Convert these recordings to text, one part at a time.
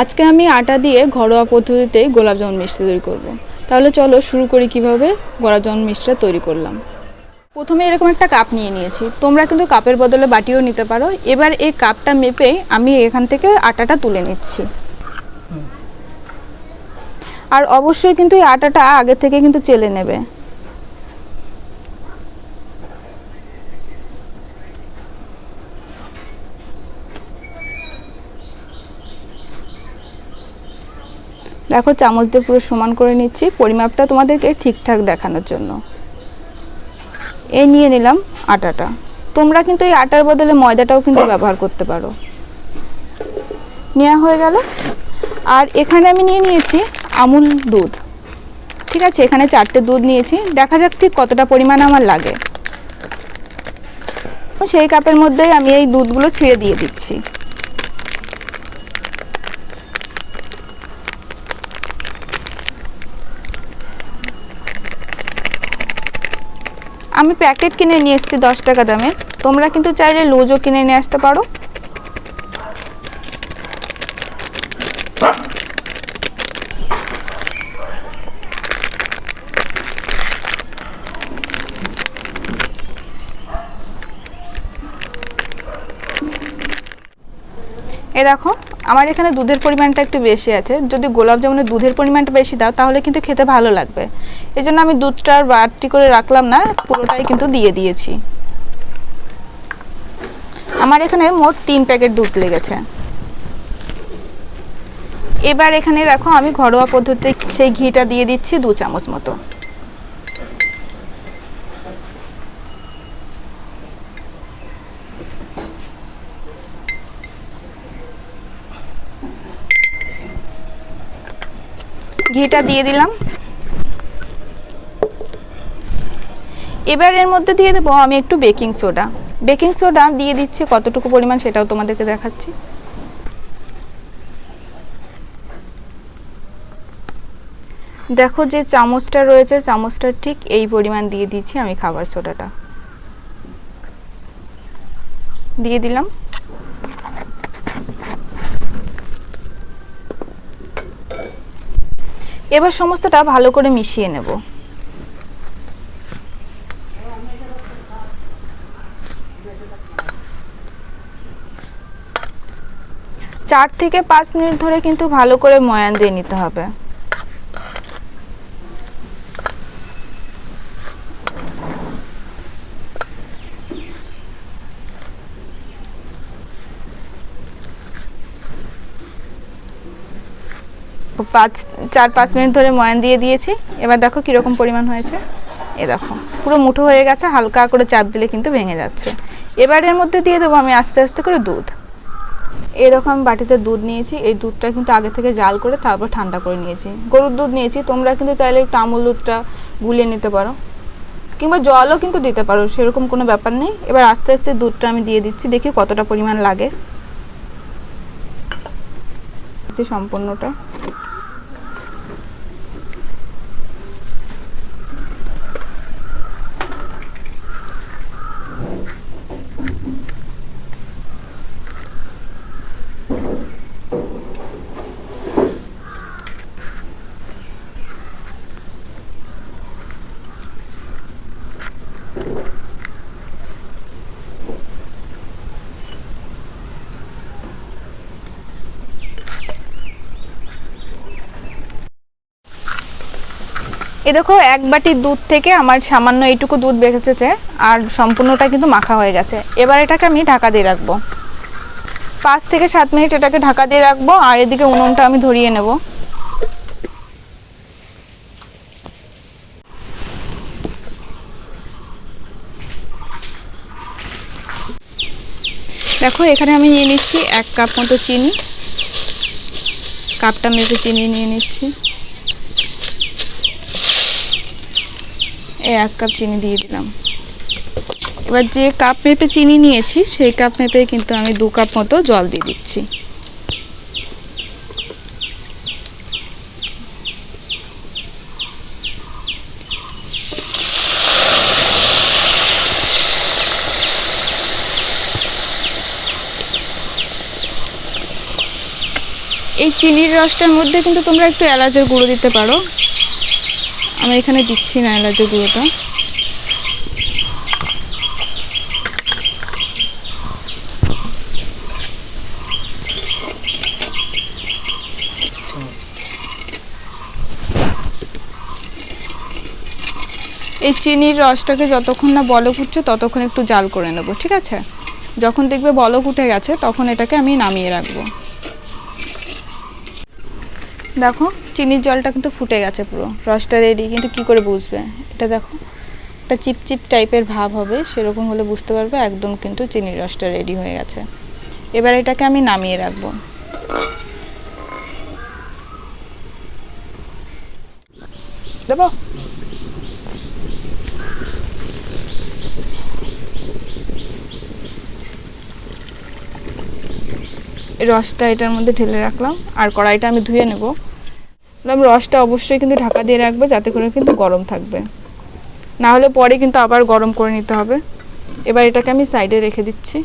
আজকে আমি আটা দিয়ে ঘরোয়া পদ্ধতিতেই গোলাপ জামুন মিষ্টি তৈরি করব। তাহলে চলো শুরু করি কিভাবে গোলাপ জামুন মিষ্টিটা তৈরি করলাম। প্রথমে এরকম একটা কাপ নিয়ে নিয়েছি, তোমরা কিন্তু কাপের বদলে বাটিও নিতে পারো। এবার এই কাপটা মেপে আমি এখান থেকে আটাটা তুলে নিচ্ছি। আর অবশ্যই কিন্তু এই আটাটা আগে থেকে কিন্তু চেলে নেবে। দেখো চামচ দিয়ে পুরো সমান করে নিচ্ছি, পরিমাপটা তোমাদেরকে ঠিকঠাক দেখানোর জন্য। এই নিয়ে নিলাম আটাটা। তোমরা কিন্তু এই আটার বদলে ময়দাটাও কিন্তু ব্যবহার করতে পারো। নেওয়া হয়ে গেল। আর এখানে আমি নিয়ে নিয়েছি আমুল দুধ। ঠিক আছে, এখানে 4টে দুধ নিয়েছি, দেখা যাক ঠিক কতটা পরিমাণ আমার লাগে। সেই কাপের মধ্যেই আমি এই দুধগুলো ছিঁড়ে দিয়ে দিচ্ছি। আমি প্যাকেট কিনে নিয়ে এসেছি 10 টাকা দামের, তোমরা কিন্তু চাইলে লুজও কিনে নিয়ে আসতে পারো। এ দেখো আমার এখানে দুধের পরিমাণটা একটু বেশি আছে। যদি গোলাপ জামুনের দুধের পরিমাণটা বেশি দাও তাহলে কিন্তু খেতে ভালো লাগবে। এই জন্য আমি দুধটা আর বাড়তি করে রাখলাম না, পুরোটাই কিন্তু দিয়ে দিয়েছি। আমার এখানে মোট 3 প্যাকেট দুধ লেগেছে। এবার এখানে দেখো আমি ঘরোয়া পদ্ধতিতে সেই ঘিটা দিয়ে দিচ্ছি 2 চামচ মতো। ঘিটা দিয়ে দিলাম। এবার এর মধ্যে দিয়ে দেবো আমি একটু বেকিং সোডা। বেকিং সোডা দিয়ে দিচ্ছি, কতটুকু পরিমাণ সেটাও তোমাদেরকে দেখাচ্ছি। দেখো যে চামচটা রয়েছে, চামচটার ঠিক এই পরিমাণ দিয়ে দিচ্ছি আমি খাবার সোডাটা। দিয়ে দিলাম। এবার সমস্তটা ভালো করে মিশিয়ে নেব। 4 থেকে 5 মিনিট ধরে কিন্তু ভালো করে ময়ান দিয়ে নিতে হবে। চার পাঁচ মিনিট ধরে ময়ান দিয়ে দিয়েছি। এবার দেখো কীরকম পরিমাণ হয়েছে। এ দেখো পুরো মুঠো হয়ে গেছে, হালকা করে চাপ দিলে কিন্তু ভেঙে যাচ্ছে। এবার এর মধ্যে দিয়ে দেবো আমি আস্তে আস্তে করে দুধ। এরকম বাটিতে দুধ নিয়েছি, এই দুধটা কিন্তু আগে থেকে জাল করে তারপর ঠান্ডা করে নিয়েছি। গরুর দুধ নিয়েছি, তোমরা কিন্তু চাইলে একটু আমুল দুধটা গুলিয়ে নিতে পারো, কিংবা জলও কিন্তু দিতে পারো, সেরকম কোনো ব্যাপার নেই। এবার আস্তে আস্তে দুধটা আমি দিয়ে দিচ্ছি, দেখি কতটা পরিমাণ লাগে সম্পূর্ণটা। এই দেখো এক বাটি দুধ থেকে আমার সামান্য এইটুকু দুধ বেঁচেছে, আর সম্পূর্ণটা কিন্তু মাখা হয়ে গেছে। এবার এটাকে আমি ঢাকা দিয়ে রাখবো 5 থেকে 7 মিনিট, এটাকে ঢাকা দিয়ে রাখবো। আর এদিকে উনুনটা আমি ধরিয়ে নেব। দেখো এখানে আমি নিয়ে নিচ্ছি 1 কাপ মতো চিনি। কাপটা মেপে চিনি নিয়ে নিচ্ছি। এই 1 কাপ চিনি দিয়ে দিলাম। এবার যে কাপ মেপে চিনি নিয়েছি সেই কাপ মেপে কিন্তু আমি 2 কাপ মতো জল দিয়ে দিচ্ছি। এই চিনির রসটার মধ্যে কিন্তু তোমরা একটু এলাচের গুঁড়ো দিতে পারো, আমি এখানে দিচ্ছি না এলাচের গুঁড়োটা। এই চিনির রসটাকে যতক্ষণ না বলক উঠছে ততক্ষণ একটু জাল করে নেব, ঠিক আছে? যখন দেখবে বলক উঠে গেছে তখন এটাকে আমি নামিয়ে রাখবো। দেখো চিনির জলটা কিন্তু ফুটে গেছে, পুরো রসটা রেডি। কিন্তু কি করে বুঝবে এটা? দেখো একটা চিপচিপ টাইপের ভাব হবে, সেরকম হলে বুঝতে পারবে একদম কিন্তু চিনির রসটা রেডি হয়ে গেছে। এবার এটাকে আমি নামিয়ে রাখবো। দেবো রসটা এটার মধ্যে ঢেলে রাখলাম, আর কড়াইটা আমি ধুয়ে নেব। রসটা অবশ্যই কিন্তু ঢাকা দিয়ে রাখবে, যাতে করে কিন্তু গরম থাকবে, না হলে পরে কিন্তু আবার গরম করে নিতে হবে। এবার এটাকে আমি সাইডে রেখে দিচ্ছি।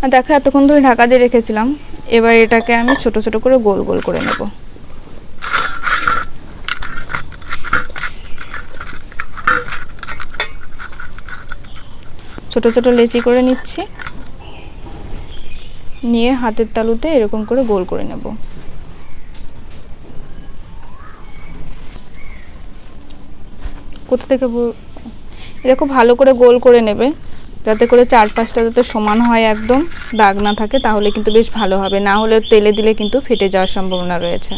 আর দেখো এতক্ষণ ধরে ঢাকা দিয়ে রেখেছিলাম, এবার এটাকে আমি ছোট ছোট করে গোল গোল করে নেব। ছোট ছোট লেচি করে নিচ্ছি, নিয়ে হাতের তালুতে এরকম করে গোল করে নেব। কোথা থেকে দেখো ভালো করে গোল করে নেবে, যাতে করে চারপাশটা যাতে সমান হয়, একদম দাগ না থাকে, তাহলে কিন্তু বেশ ভালো হবে। না হলে তেলে দিলে কিন্তু ফেটে যাওয়ার সম্ভাবনা রয়েছে।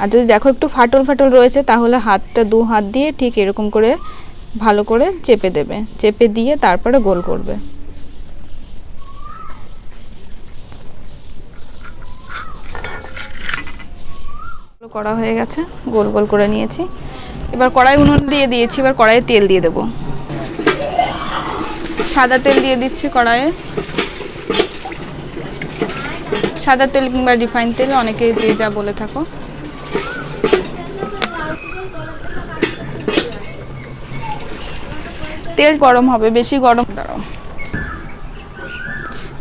আর যদি দেখো একটু ফাটল ফাটল রয়েছে, তাহলে হাতটা দু হাত দিয়ে ঠিক এরকম করে ভালো করে চেপে দেবে, চেপে দিয়ে তারপরে গোল করবে। করা হয়ে গেছে, গোল গোল করে নিয়েছি। এবার কড়াই উনুন দিয়ে দিয়েছি, এবার কড়াইয়ে তেল দিয়ে দেবো। সাদা তেল দিয়ে দিচ্ছি কড়াইয়ে, সাদা তেল কিংবা রিফাইন তেল, অনেকে যে যা বলে থাকো। তেল গরম হবে, বেশি গরম দাঁড়াও,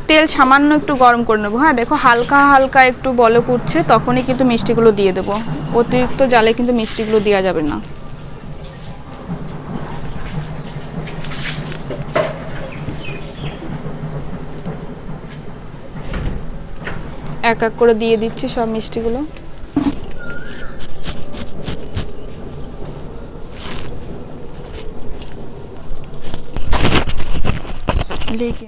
তেল সামান্য একটু গরম করে নেবো। হ্যাঁ দেখো হালকা হালকা একটু বলক উঠছে, তখনই কিন্তু মিষ্টিগুলো দিয়ে দেবো। অতিরিক্ত জালে কিন্তু মিষ্টিগুলো দেওয়া যাবে না। এক এক করে দিয়ে দিচ্ছি সব মিষ্টিগুলো। দেখে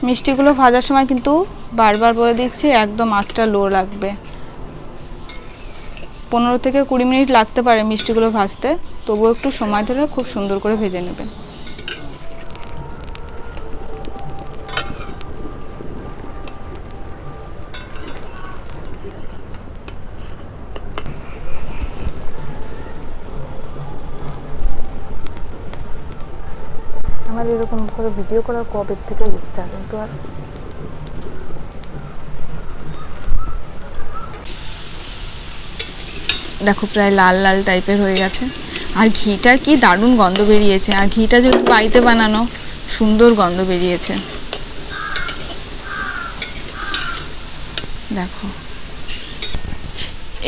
মিষ্টিগুলো ভাজার সময় কিন্তু বারবার বলে দিচ্ছি, একদম আঁচটা লো লাগবে। 15 থেকে 20 মিনিট লাগতে পারে মিষ্টিগুলো ভাজতে, তবুও একটু সময় ধরে খুব সুন্দর করে ভেজে নেবেন। আমার এরকম করে ভিডিও করার কবে থেকে ইচ্ছা, কিন্তু আর দেখো প্রায় লাল লাল টাইপের হয়ে গেছে। আর ঘিটার কি দারুণ গন্ধ বেরিয়েছে, আর ঘিটা যেহেতু বাড়িতে বানানো, সুন্দর গন্ধ বেরিয়েছে। দেখো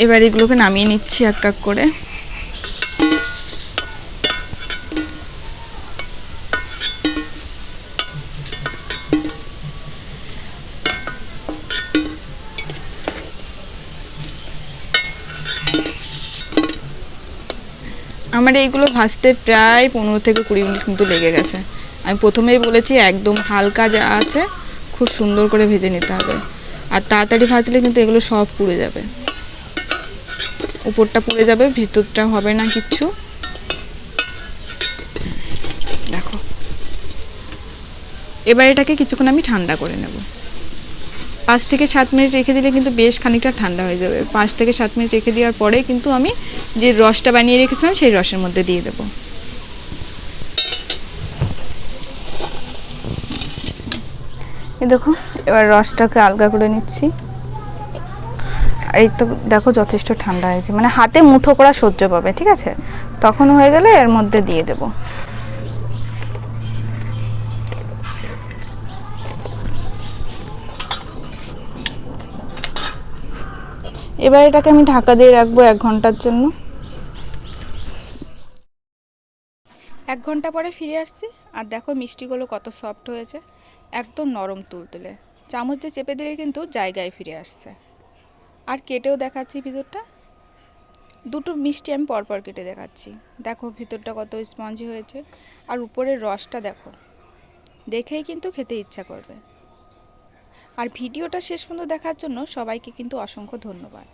এবার এগুলোকে নামিয়ে নিচ্ছি এক এক করে। আমার এইগুলো ভাজতে প্রায় 15 থেকে 20 মিনিট কিন্তু লেগে গেছে। আমি প্রথমেই বলেছি একদম হালকা যা আছে খুব সুন্দর করে ভেজে নিতে হবে, আর তাড়াতাড়ি ভাজলে কিন্তু এগুলো সব পুড়ে যাবে, উপরটা পুড়ে যাবে, ভিতরটা হবে না কিচ্ছু। দেখো এবার এটাকে কিছুক্ষণ আমি ঠান্ডা করে নেব। 5 থেকে 7 মিনিট রেখে দিলে কিন্তু বেশ খানিকটা ঠান্ডা হয়ে যাবে। 5 থেকে 7 মিনিট রেখে দেওয়ার পরে কিন্তু আমি যে রসটা বানিয়ে রেখেছিলাম সেই রসের মধ্যে দিয়ে দেব। এই দেখো এবার রসটাকে আলগা করে নিচ্ছি। আর এই তো দেখো যথেষ্ট ঠান্ডা হয়েছে, মানে হাতে মুঠো করা সহ্য পাবে, ঠিক আছে? তখন হয়ে গেলে এর মধ্যে দিয়ে দেব। এবার এটাকে আমি ঢাকা দিয়ে রাখবো 1 ঘন্টার জন্য। 1 ঘন্টা পরে ফিরে আসছি, আর দেখো মিষ্টিগুলো কত সফট হয়েছে, একদম নরম তুলতুলে। চামচ দিয়ে চেপে দিলে কিন্তু জায়গায় ফিরে আসছে। আর কেটেও দেখাচ্ছি ভিতরটা, দুটো মিষ্টি আমি পরপর কেটে দেখাচ্ছি। দেখো ভিতরটা কত স্পঞ্জি হয়েছে, আর উপরের রসটা দেখো, দেখেই কিন্তু খেতে ইচ্ছা করবে। আর ভিডিওটা শেষ পর্যন্ত দেখার জন্য সবাইকে কিন্তু অসংখ্য ধন্যবাদ।